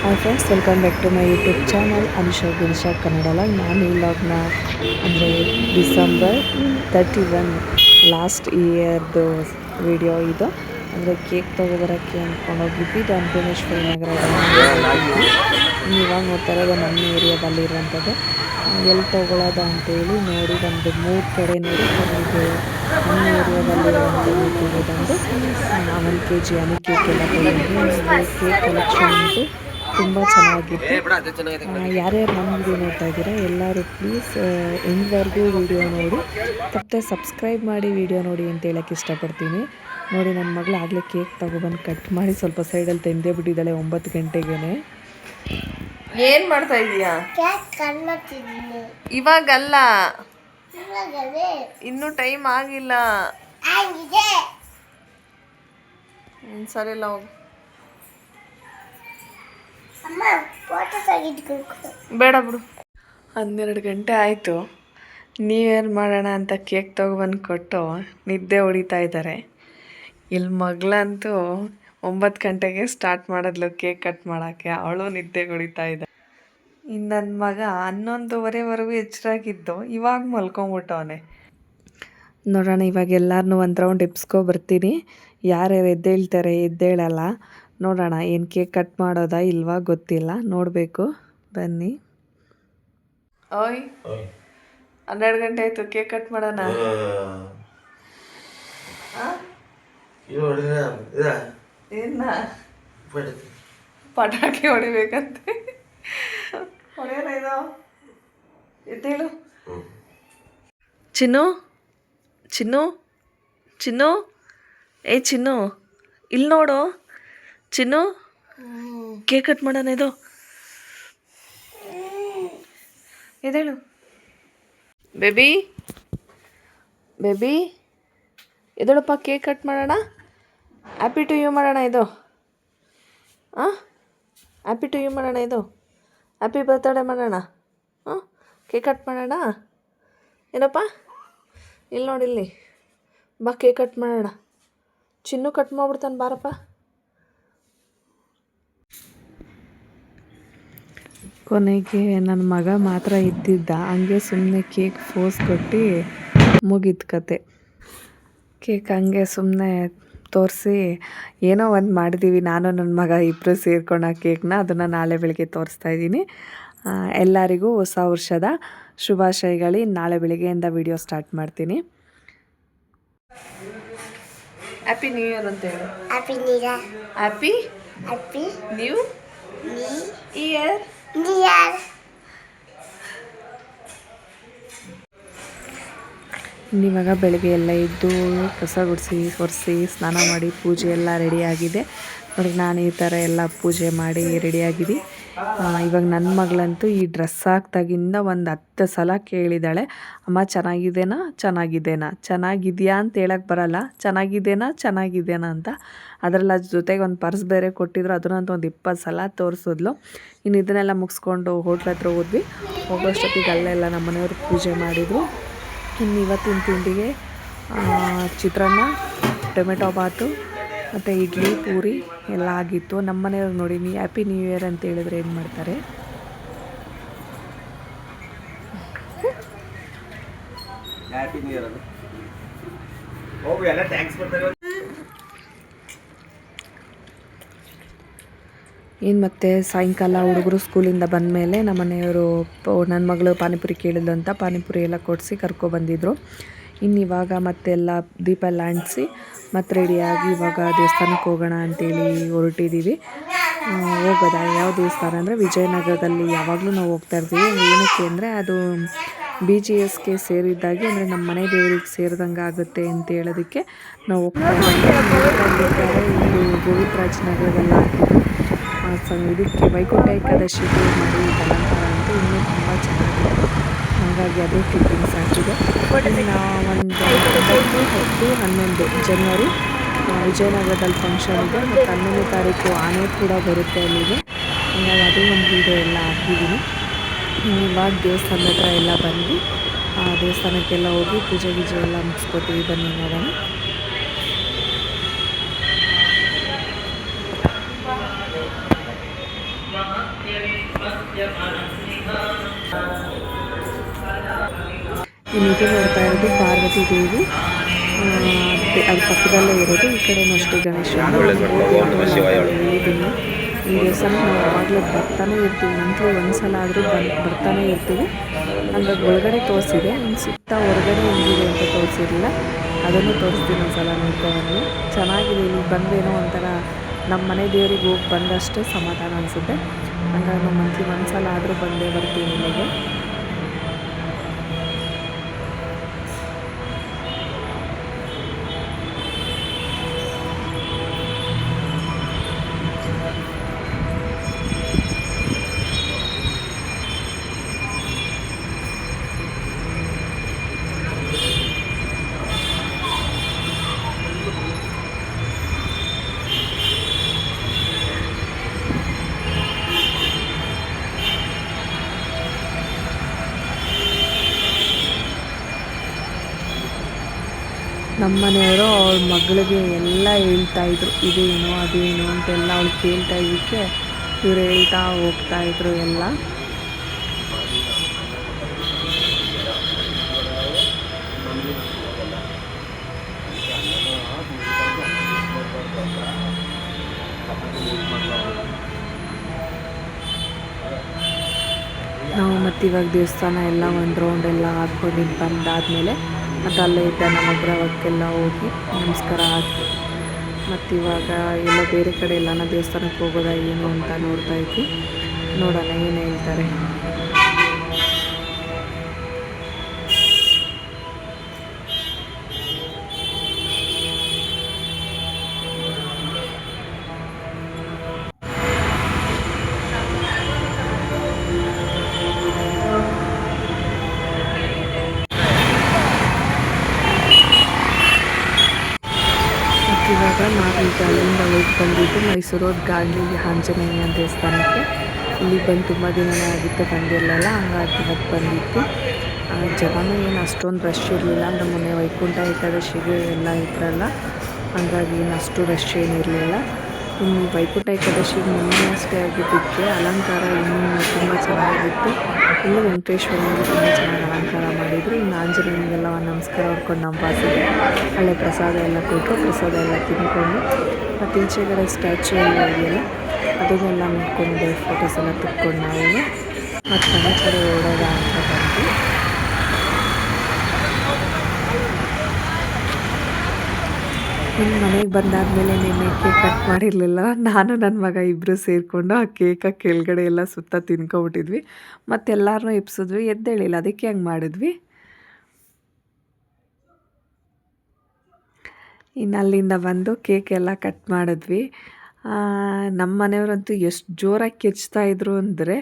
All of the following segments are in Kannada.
Hi friends, welcome back to my YouTube channel Anusha Girisha ಕನ್ನಡಲ್ಲ. ನಾನು ಈ ವ್ಲಾಗ್ನ ಅಂದರೆ ಡಿಸೆಂಬರ್ 31 ಲಾಸ್ಟ್ ಇಯರ್ದು ವಿಡಿಯೋ ಇದು. ಅಂದರೆ ಕೇಕ್ ತೊಗೊಬರೋಕ್ಕೆ ಅಂದ್ಕೊಂಡೋಗಿದ್ವಿ. ಇದು ಅನ್ನಪೂರ್ಣೇಶ್ವರಿ ನಗರ ಇವಾಗ ನೋಡ್ತಾ ಇರೋದು ನಮ್ಮ ಏರಿಯಾದಲ್ಲಿರುವಂಥದ್ದು. ಎಲ್ಲಿ ತೊಗೊಳ್ಳೋದು ಅಂತೇಳಿ ನೋಡಿ ಒಂದು 3 ಕಡೆ ನೋಡಿ ಕೊನೆಗೆ ನಮ್ಮ ಏರಿಯಾದಲ್ಲಿರುವಂಥದ್ದು ಬಂದು 1 kg ಹನಿ ಕೇಕ್ ಎಲ್ಲ ತೊಗೊಂಡು ಕೇಕ್ ಕಲೆಕ್ಷನ್ ಅಂತೂ ತುಂಬ ಚೆನ್ನಾಗಿತ್ತು. ಯಾರ್ಯಾರು ನಮ್ಮ ವಿಡಿಯೋ ನೋಡ್ತಾ ಇದ್ದೀರಾ ಎಲ್ಲರೂ ಪ್ಲೀಸ್ ಎಂಡ್ವರೆಗೂ ವಿಡಿಯೋ ನೋಡಿ, ತಪ್ಪದೆ ಸಬ್ಸ್ಕ್ರೈಬ್ ಮಾಡಿ ವಿಡಿಯೋ ನೋಡಿ ಅಂತ ಹೇಳೋಕ್ಕೆ ಇಷ್ಟಪಡ್ತೀನಿ. ನೋಡಿ, ನನ್ನ ಮಗಳು ಆಗಲೇ ಕೇಕ್ ತಗೊಬಂದು ಕಟ್ ಮಾಡಿ ಸ್ವಲ್ಪ ಸೈಡಲ್ಲಿ ತೆಂದೇ ಬಿಟ್ಟಿದ್ದಾಳೆ 9 ಗಂಟೆಗೇನೆ. ಏನು ಮಾಡ್ತಾ ಇದೀಯಾ? ಇವಾಗಲ್ಲ, ಇನ್ನೂ ಟೈಮ್ ಆಗಿಲ್ಲ. ಸರಿ ಇಲ್ಲ, ಹೋಗು. ಬೇಡ ಬಿಡು. 12 ಗಂಟೆ ಆಯಿತು. ನ್ಯೂ ಇಯರ್ ಮಾಡೋಣ ಅಂತ ಕೇಕ್ ತೊಗೊಬಂದು ಕೊಟ್ಟು ನಿದ್ದೆ ಹೊಡಿತಾ ಇದ್ದಾರೆ. ಇಲ್ಲಿ ಮಗಳಂತೂ 9 ಗಂಟೆಗೆ ಸ್ಟಾರ್ಟ್ ಮಾಡಿದ್ಲು ಕೇಕ್ ಕಟ್ ಮಾಡೋಕ್ಕೆ. ಅವಳು ನಿದ್ದೆ ಹೊಡಿತಾ ಇದ್ದ. ಇನ್ನು ನನ್ನ ಮಗ 11:15ವರೆಗೂ ಎಚ್ಚರಾಗಿದ್ದು ಇವಾಗ ಮಲ್ಕೊಂಬಿಟ್ಟವನೆ. ನೋಡೋಣ, ಇವಾಗ ಎಲ್ಲರನ್ನೂ ಒಂದು ರೌಂಡ್ ಎಬ್ಸ್ಕೊಬರ್ತೀನಿ. ಯಾರ್ಯಾರು ಎದ್ದೇಳ್ತಾರೆ ಎದ್ದೇಳಲ್ಲ ನೋಡೋಣ. ಏನು ಕೇಕ್ ಕಟ್ ಮಾಡೋದಾ ಇಲ್ವಾ ಗೊತ್ತಿಲ್ಲ, ನೋಡಬೇಕು. ಬನ್ನಿ. ಓಯ್, 12 ಗಂಟೆ ಆಯಿತು, ಕೇಕ್ ಕಟ್ ಮಾಡೋಣ. ಏನ ಪಟಾಕಿ ಹೊಡಿಬೇಕಂತೆ? ಹೊಡೆಯೋಣ ಇದು. ಎದ್ದೇಳು ಚಿನ್ನು. ಚಿನ್ನು ಚಿನ್ನು ಏ ಚಿನ್ನು, ಇಲ್ಲಿ ನೋಡು ಚಿನ್ನು. ಕೇಕ್ ಕಟ್ ಮಾಡೋಣ ಇದು. ಎದ್ದೇಳು ಬೇಬಿ. ಬೇಬಿ ಎದ್ದೇಳಪ್ಪ, ಕೇಕ್ ಕಟ್ ಮಾಡೋಣ. ಹ್ಯಾಪಿ ಟು ಯು ಮಾಡೋಣ ಇದು. ಹ್ಯಾಪಿ ಟು ಯು ಮಾಡೋಣ ಇದು. ಹ್ಯಾಪಿ ಬರ್ತ್ಡೇ ಮಾಡೋಣ. ಕೇಕ್ ಕಟ್ ಮಾಡೋಣ. ಏನಪ್ಪ, ಇಲ್ಲಿ ನೋಡಿ, ಇಲ್ಲಿ ಬಾ, ಕೇಕ್ ಕಟ್ ಮಾಡೋಣ. ಚಿನ್ನು ಕಟ್ ಮಾಡ್ಬಿಡ್ತಾನೆ, ಬಾರಪ್ಪ. ಕೊನೆಗೆ ನನ್ನ ಮಗ ಮಾತ್ರ ಇದ್ದಿದ್ದ, ಹಂಗೆ ಸುಮ್ಮನೆ ಕೇಕ್ ಫೋರ್ಸ್ ಕೊಟ್ಟು ಮುಗಿದ ಕತೆ. ಕೇಕ್ ಹಂಗೆ ಸುಮ್ಮನೆ ತೋರಿಸಿ ಏನೋ ಒಂದು ಮಾಡಿದ್ದೀವಿ. ನಾನು ನನ್ನ ಮಗ ಇಬ್ಬರು ಸೇರ್ಕೊಂಡು ಆ ಕೇಕ್ನ, ಅದನ್ನು ನಾಳೆ ಬೆಳಗ್ಗೆ ತೋರಿಸ್ತಾ ಇದ್ದೀನಿ. ಎಲ್ಲರಿಗೂ ಹೊಸ ವರ್ಷದ ಶುಭಾಶಯಗಳು. ನಾಳೆ ಬೆಳಗ್ಗೆಯಿಂದ ವಿಡಿಯೋ ಸ್ಟಾರ್ಟ್ ಮಾಡ್ತೀನಿ. ಹ್ಯಾಪಿ ನ್ಯೂ ಇಯರ್ ಅಂತ ಹೇಳು. Happy new year. Happy happy new year. ಇವಾಗ ಬೆಳಗ್ಗೆ ಎಲ್ಲ ಎದ್ದು ಕಸ ಗುಡಿಸಿ ಒರೆಸಿ ಸ್ನಾನ ಮಾಡಿ ಪೂಜೆ ಎಲ್ಲ ರೆಡಿಯಾಗಿದೆ. ನೋಡಿ, ನಾನು ಈ ಥರ ಎಲ್ಲ ಪೂಜೆ ಮಾಡಿ ರೆಡಿಯಾಗಿದ್ದು. ಇವಾಗ ನನ್ನ ಮಗಳಂತೂ ಈ ಡ್ರೆಸ್ ಹಾಕ್ದಾಗಿಂದ ಒಂದು 10 ಸಲ ಕೇಳಿದ್ದಾಳೆ, ಅಮ್ಮ ಚೆನ್ನಾಗಿದೆನಾ ಚೆನ್ನಾಗಿದೆನಾ, ಚೆನ್ನಾಗಿದೆಯಾ ಅಂತ ಹೇಳಕ್ಕೆ ಬರಲ್ಲ, ಚೆನ್ನಾಗಿದೆನಾ ಅಂತ. ಅದರಲ್ಲಿ ಅದ್ರ ಜೊತೆಗೆ ಒಂದು ಪರ್ಸ್ ಬೇರೆ ಕೊಟ್ಟಿದ್ರು, ಅದನ್ನಂತೂ ಒಂದು 20 ಸಲ ತೋರಿಸಿದ್ಲು. ಇನ್ನು ಇದನ್ನೆಲ್ಲ ಮುಗಿಸ್ಕೊಂಡು ಹೋಟ್ಲ್ ಹತ್ರ ಹೋದ್ವಿ. ಹೋಗೋಷ್ಟೊತ್ತಿಗೆ ಅಲ್ಲೆಲ್ಲ ನಮ್ಮ ಮನೆಯವರು ಪೂಜೆ ಮಾಡಿದರು. ಇನ್ನು ಇವತ್ತಿನ ತಿಂಡಿಗೆ ಚಿತ್ರಾನ್ನ, ಟೊಮೆಟೊ ಬಾತು ಮತ್ತು ಇಡ್ಲಿ ಪೂರಿ ಎಲ್ಲ ಆಗಿತ್ತು. ನಮ್ಮ ಮನೆಯವ್ರು ನೋಡಿ, ಹ್ಯಾಪಿ ನ್ಯೂ ಇಯರ್ ಅಂತ ಹೇಳಿದ್ರೆ ಏನು ಮಾಡ್ತಾರೆ. ಹ್ಯಾಪಿ ನ್ಯೂ ಇಯರ್ ಅದು ಹೋಗು, ಎಲ್ಲ ಥ್ಯಾಂಕ್ಸ್ ಬರ್ತಾರೆ. ಇನ್ನು ಮತ್ತೆ ಸಾಯಂಕಾಲ ಹುಡುಗರು ಸ್ಕೂಲಿಂದ ಬಂದಮೇಲೆ ನಮ್ಮ ಮನೆಯವರು ನನ್ನ ಮಗಳು ಪಾನಿಪುರಿ ಕೇಳಿದ್ಲು ಅಂತ ಪಾನಿಪುರಿ ಎಲ್ಲ ಕೊಡಿಸಿ ಕರ್ಕೊಬಂದಿದ್ರು. ಇನ್ನು ಇವಾಗ ಮತ್ತೆಲ್ಲ ದೀಪ ಎಲ್ಲ ಅಂಟಿಸಿ ಮತ್ತೆ ರೆಡಿಯಾಗಿ ಇವಾಗ ದೇವಸ್ಥಾನಕ್ಕೆ ಹೋಗೋಣ ಅಂತೇಳಿ ಹೊರಟಿದ್ದೀವಿ. ಹೋಗೋದಾ ಯಾವ ದೇವಸ್ಥಾನ ಅಂದರೆ ವಿಜಯನಗರದಲ್ಲಿ ಯಾವಾಗಲೂ ನಾವು ಹೋಗ್ತಾ ಇರ್ತೀವಿ. ಏನಕ್ಕೆ ಅಂದರೆ ಅದು BGSಗೆ ಸೇರಿದ್ದಾಗಿ, ಅಂದರೆ ನಮ್ಮ ಮನೆ ದೇವರಿಗೆ ಸೇರಿದಂಗೆ ಆಗುತ್ತೆ ಅಂತ ಹೇಳೋದಕ್ಕೆ ನಾವು ಹೋಗ್ತಾ ಇದ್ದೀವಿ. ಇದು ಗೋವಿಂದರಾಜ ನಗರದಲ್ಲಿ ಹಾಕಿದ್ದು ಇದಕ್ಕೆ ವೈಕುಂಠ ಏಕಾದಶಿಗೆ ಮಾಡಿ ಅಲಂಕಾರ ಅಂತೂ ಇನ್ನೂ ತುಂಬ ಚೆನ್ನಾಗಿದೆ. ಹಾಗಾಗಿ ಅದೇ ಕ್ಲಿಪ್ಪಿಂಗ್ಸ್ ಹಾಕಿದೆ. ಒಂದು 10, 11 ಜನವರಿ ವಿಜಯನಗರದಲ್ಲಿ ಫಂಕ್ಷನ್ ಇದೆ. ಮತ್ತು 11ನೇ ತಾರೀಕು ಆನೆ ಕೂಡ ಬರುತ್ತೆ ಅಲ್ಲಿಗೆ. ಹಾಗಾಗಿ ಅದೇ ಒಂದು ವಿಡಿಯೋ ಎಲ್ಲ ಹಾಕಿದ್ದೀನಿ. ಇವಾಗ ದೇವಸ್ಥಾನದ ಹತ್ರ ಎಲ್ಲ ಬಂದು ದೇವಸ್ಥಾನಕ್ಕೆಲ್ಲ ಹೋಗಿ ಪೂಜೆ ಎಲ್ಲ ಮುಗಿಸ್ಕೊತೀವಿ. ಬನ್ನಿ ನೋಡೋಣ. ಇನ್ನಿದು ನೋಡ್ತಾ ಇರೋದು ಪಾರ್ವತಿ ದೇವಿ, ಅದು ಪಕ್ಕದಲ್ಲೇ ಇರೋದು. ಈ ಕಡೆನೂ ಅಷ್ಟೇ ಗಣೇಶ ಹೇಳಿದ್ದೀನಿ. ಈ ದೇವಸ್ಥಾನ ನಾವು ಯಾವಾಗಲೂ ಬರ್ತಾನೆ ಇರ್ತೀವಿ, ಮಂತ್ಲಿ ಒಂದ್ಸಲ ಆದರೂ ಬರ್ತಾನೆ ಇರ್ತೀವಿ. ಹಂಗಾಗಿ ಒಳಗಡೆ ತೋರಿಸಿದೆ, ಇನ್ನು ಸುತ್ತ ಹೊರಗಡೆ ಹೆಂಗಿದೆ ಅಂತ ತೋರಿಸಿರಲಿಲ್ಲ, ಅದನ್ನು ತೋರಿಸ್ತೀನಿ ಒಂದ್ಸಲ ನೋಡ್ಕೊಂಡು. ಚೆನ್ನಾಗಿದೆ, ಇಲ್ಲಿ ಬಂದೇನೋ ಒಂಥರ ನಮ್ಮ ಮನೆ ದೇವರಿಗೆ ಹೋಗಿ ಬಂದಷ್ಟೇ ಸಮಾಧಾನ ಅನಿಸುತ್ತೆ. ಹಂಗಾಗಿ ನಾವು ಮಂತ್ಲಿ ಒಂದ್ಸಲ ಆದರೂ ಬಂದೇ ಬರ್ತೀವಿ ಇಲ್ಲಿಗೆ. ನಮ್ಮ ಮನೆಯವರು ಅವಳ ಮಗಳಿಗೆ ಎಲ್ಲ ಹೇಳ್ತಾಯಿದ್ರು, ಇದೇನು ಅದೇನು ಅಂತೆಲ್ಲ ಅವಳು ಕೇಳ್ತಾ ಇದ್ದಕ್ಕೆ ಇವ್ರು ಹೇಳ್ತಾ ಹೋಗ್ತಾಯಿದ್ರು ಎಲ್ಲ. ನಾವು ಮತ್ತು ಇವಾಗ ದೇವಸ್ಥಾನ ಎಲ್ಲ ಒಂದು ರೌಂಡ್ ಎಲ್ಲ ಹಾಕ್ಕೊಂಡು ಬಂದಾದಮೇಲೆ ಮತ್ತು ಅಲ್ಲೇ ಇದ್ದ ನಮ್ಮ ಗ್ರಹಕ್ಕೆಲ್ಲ ಹೋಗಿ ನಮಸ್ಕಾರ ಹಾಕಿ ಮತ್ತು ಇವಾಗ ಎಲ್ಲೋ ಬೇರೆ ಕಡೆ ಎಲ್ಲನ ದೇವಸ್ಥಾನಕ್ಕೆ ಹೋಗೋದಾ ಏನು ಅಂತ ನೋಡ್ತಾ ಇದ್ವಿ. ನೋಡೋಣ ಏನು ಹೇಳ್ತಾರೆ. ಇವಾಗ ನಾವೀಗ ಅಲ್ಲಿಂದ ಹೋಗಿ ಬಂದಿದ್ದು ಮೈಸೂರು ರೋಡ್ ಗಾಂಧಿ ಆಂಜನೇಯ ದೇವಸ್ಥಾನಕ್ಕೆ. ಇಲ್ಲಿ ಬಂದು ತುಂಬ ದಿನನೇ ಆಗಿತ್ತು, ಬಂದಿರಲಿಲ್ಲ, ಹಂಗಾಗಿ ಇವತ್ತು ಬಂದಿತ್ತು. ಜನನೂ ಏನು ಅಷ್ಟೊಂದು ರಶ್ ಇರಲಿಲ್ಲ, ಅಂದರೆ ಮೊನ್ನೆ ವೈಕುಂಠ ಏಕಾದಶಿಗೆ ಎಲ್ಲ ಇದ್ರಲ್ಲ, ಹಾಗಾಗಿ ಏನು ಅಷ್ಟು ರಶ್ ಏನಿರಲಿಲ್ಲ. ಇನ್ನು ವೈಕುಂಠ ಏಕಾದಶಿಗೆ ಮೊನ್ನೆ ಅಷ್ಟೇ ಆಗಿದ್ದಕ್ಕೆ ಅಲಂಕಾರ ಇನ್ನೂ ತುಂಬ ಚೆನ್ನಾಗಿತ್ತು. ಇನ್ನು ವೆಂಕಟೇಶ್ವರನಿಗೆ ತುಂಬ ಚೆನ್ನಾಗಿ ಅಲಂಕಾರ ಮಾಡಿದರು. ಇನ್ನು ಆಂಜನೇಯನಿಗೆಲ್ಲ ಒಂದು ನಮಸ್ಕಾರ ಹೊಡ್ಕೊಂಡು ನಮ್ಮ ಬಾಸಿಗೆ ಅಲ್ಲೇ ಪ್ರಸಾದ ಎಲ್ಲ ಕೊಟ್ಟರು. ಪ್ರಸಾದ ಎಲ್ಲ ತಿಂದ್ಕೊಂಡು ಮತ್ತು ಈಚೆಗಡೆ ಸ್ಟ್ಯಾಚು ಎಲ್ಲ ಇದೆಯಲ್ಲ ಅದನ್ನೆಲ್ಲ ನೋಡ್ಕೊಂಡು ಫೋಟೋಸ್ ಎಲ್ಲ ತೆಕ್ಕೊಂಡು ನಾವು ಮತ್ತು ಮನೆ ಕಡೆ ಓಡೋದ ಅಂತ ಬಂದು ಇನ್ನು ಮನೆಗೆ ಬಂದಾದಮೇಲೆ ನಿನ್ನೆ ಕೇಕ್ ಕಟ್ ಮಾಡಿರಲಿಲ್ಲ. ನಾನು ನನ್ನ ಮಗ ಇಬ್ಬರು ಸೇರಿಕೊಂಡು ಆ ಕೇಕ ಕೆಳಗಡೆ ಎಲ್ಲ ಸುತ್ತ ತಿನ್ಕೊಬಿಟ್ಟಿದ್ವಿ. ಮತ್ತು ಎಲ್ಲರನ್ನೂ ಎಬ್ಸಿದ್ವಿ, ಎದ್ದೇಳಿಲ್ಲ, ಅದಕ್ಕೆ ಹಂಗೆ ಮಾಡಿದ್ವಿ. ಇನ್ನು ಅಲ್ಲಿಂದ ಬಂದು ಕೇಕ್ ಎಲ್ಲ ಕಟ್ ಮಾಡಿದ್ವಿ. ನಮ್ಮ ಮನೆಯವರಂತೂ ಎಷ್ಟು ಜೋರಾಗಿ ಕಿರ್ಚ್ತಾಯಿದ್ರು ಅಂದರೆ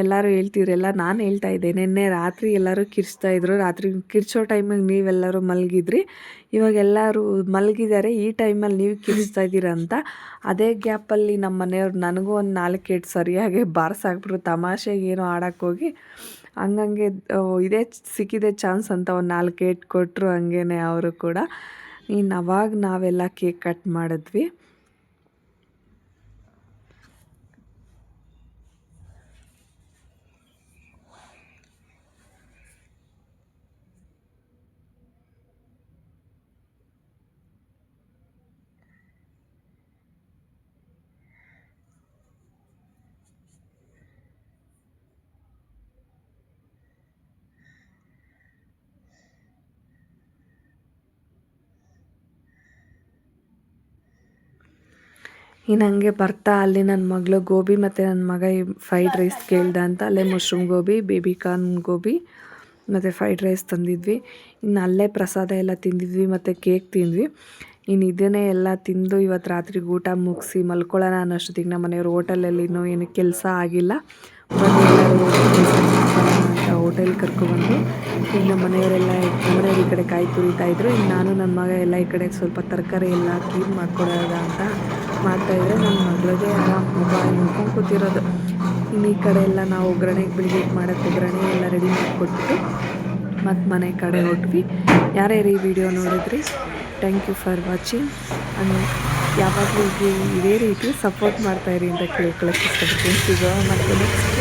ಎಲ್ಲರೂ ಹೇಳ್ತಿದ್ರೆಲ್ಲ, ನಾನು ಹೇಳ್ತಾ ಇದ್ದೆ ನಿನ್ನೆ ರಾತ್ರಿ ಎಲ್ಲರೂ ಕಿರ್ಚ್ತಾಯಿದ್ರು, ರಾತ್ರಿ ಕಿರ್ಚೋ ಟೈಮಿಗೆ ನೀವೆಲ್ಲರೂ ಮಲಗಿದ್ರಿ, ಇವಾಗ ಎಲ್ಲರೂ ಮಲಗಿದ್ದಾರೆ, ಈ ಟೈಮಲ್ಲಿ ನೀವು ಕಿರ್ಚ್ತಾ ಇದ್ದೀರ ಅಂತ. ಅದೇ ಗ್ಯಾಪಲ್ಲಿ ನಮ್ಮ ಮನೆಯವ್ರು ನನಗೂ ಒಂದು 4 ಏಟು ಸರಿಯಾಗಿ ಬಾರಿಸಾಕ್ಬಿಟ್ರು. ತಮಾಷೆಗೆ ಏನೋ ಆಡೋಕ್ಕೋಗಿ ಹಂಗಂಗೆ ಇದೇ ಸಿಕ್ಕಿದೆ ಚಾನ್ಸ್ ಅಂತ ಒಂದು 4 ಏಟು ಕೊಟ್ಟರು. ಹಂಗೇ ಅವರು ಕೂಡ. ಇನ್ನು ಅವಾಗ ನಾವೆಲ್ಲ ಕೇಕ್ ಕಟ್ ಮಾಡಿದ್ವಿ. ಇನ್ನು ಹಂಗೆ ಬರ್ತಾ ಅಲ್ಲಿ ನನ್ನ ಮಗಳು ಗೋಬಿ ಮತ್ತು ನನ್ನ ಮಗ ಫ್ರೈಡ್ ರೈಸ್ ಕೇಳ್ದ ಅಂತ ಅಲ್ಲೇ ಮಶ್ರೂಮ್ ಗೋಬಿ, ಬೇಬಿಕಾರ್ನ್ ಗೋಬಿ ಮತ್ತು ಫ್ರೈಡ್ ರೈಸ್ ತಂದಿದ್ವಿ. ಇನ್ನು ಅಲ್ಲೇ ಪ್ರಸಾದ ಎಲ್ಲ ತಿಂದಿದ್ವಿ ಮತ್ತು ಕೇಕ್ ತಿಂದ್ವಿ. ಇನ್ನು ಇದನ್ನೇ ಎಲ್ಲ ತಿಂದು ಇವತ್ತು ರಾತ್ರಿಗೆ ಊಟ ಮುಗಿಸಿ ಮಲ್ಕೊಳ್ಳೋಣ ಅನ್ನೋಷ್ಟೊತ್ತಿಗೆ ನಮ್ಮ ಮನೆಯವ್ರು ಹೋಟೆಲಲ್ಲಿ ಇನ್ನೂ ಏನು ಕೆಲಸ ಆಗಿಲ್ಲ, ಅಂತ ಹೋಟೆಲ್ ಕರ್ಕೊಬಂದು ಈಗ ನಮ್ಮ ಮನೆಯವರೆಲ್ಲ ಈ ಕಡೆ ಕಾಯಿ ತುರಿತಾಯಿದ್ರು. ಇನ್ನು ನಾನು ನನ್ನ ಮಗ ಎಲ್ಲ ಈ ಕಡೆ ಸ್ವಲ್ಪ ತರಕಾರಿ ಎಲ್ಲ ಕ್ಲೀನ್ ಮಾಡ್ಕೊಡೋದ ಅಂತ ಮಾಡ್ತಾಯಿದ್ರೆ ನನ್ನ ಮಗಳಿಗೆ ಮೊಬೈಲ್ ನೋಡ್ಕೊಂಡು ಕೂತಿರೋದು. ಇನ್ನು ಈ ಕಡೆ ಎಲ್ಲ ನಾವು ಒಗ್ಗರಣೆಗೆ ಬೆಳಿಗ್ಗೆ ಮಾಡೋಕ್ಕೆ ಒಗ್ಗರಣೆ ಎಲ್ಲ ರೆಡಿ ಮಾಡಿಕೊಟ್ಬಿಟ್ಟು ಮತ್ತು ಮನೆ ಕಡೆ ಹೊಟ್ವಿ. ಯಾರ್ಯಾರು ಈ ವಿಡಿಯೋ ನೋಡಿದ್ರಿ, ಥ್ಯಾಂಕ್ ಯು ಫಾರ್ ವಾಚಿಂಗ್. ಯಾವಾಗಲೂ ಇದೇ ರೀತಿ ಸಪೋರ್ಟ್ ಮಾಡ್ತಾಯಿರಿ ಅಂತ ಕೇಳ್ಕೊಳ್ಳೋಕ್ಕೆ ಇಷ್ಟಪಡ್ತೀನಿ. ಸಿಗೋ ಮತ್ತು ನೆಕ್ಸ್ಟ್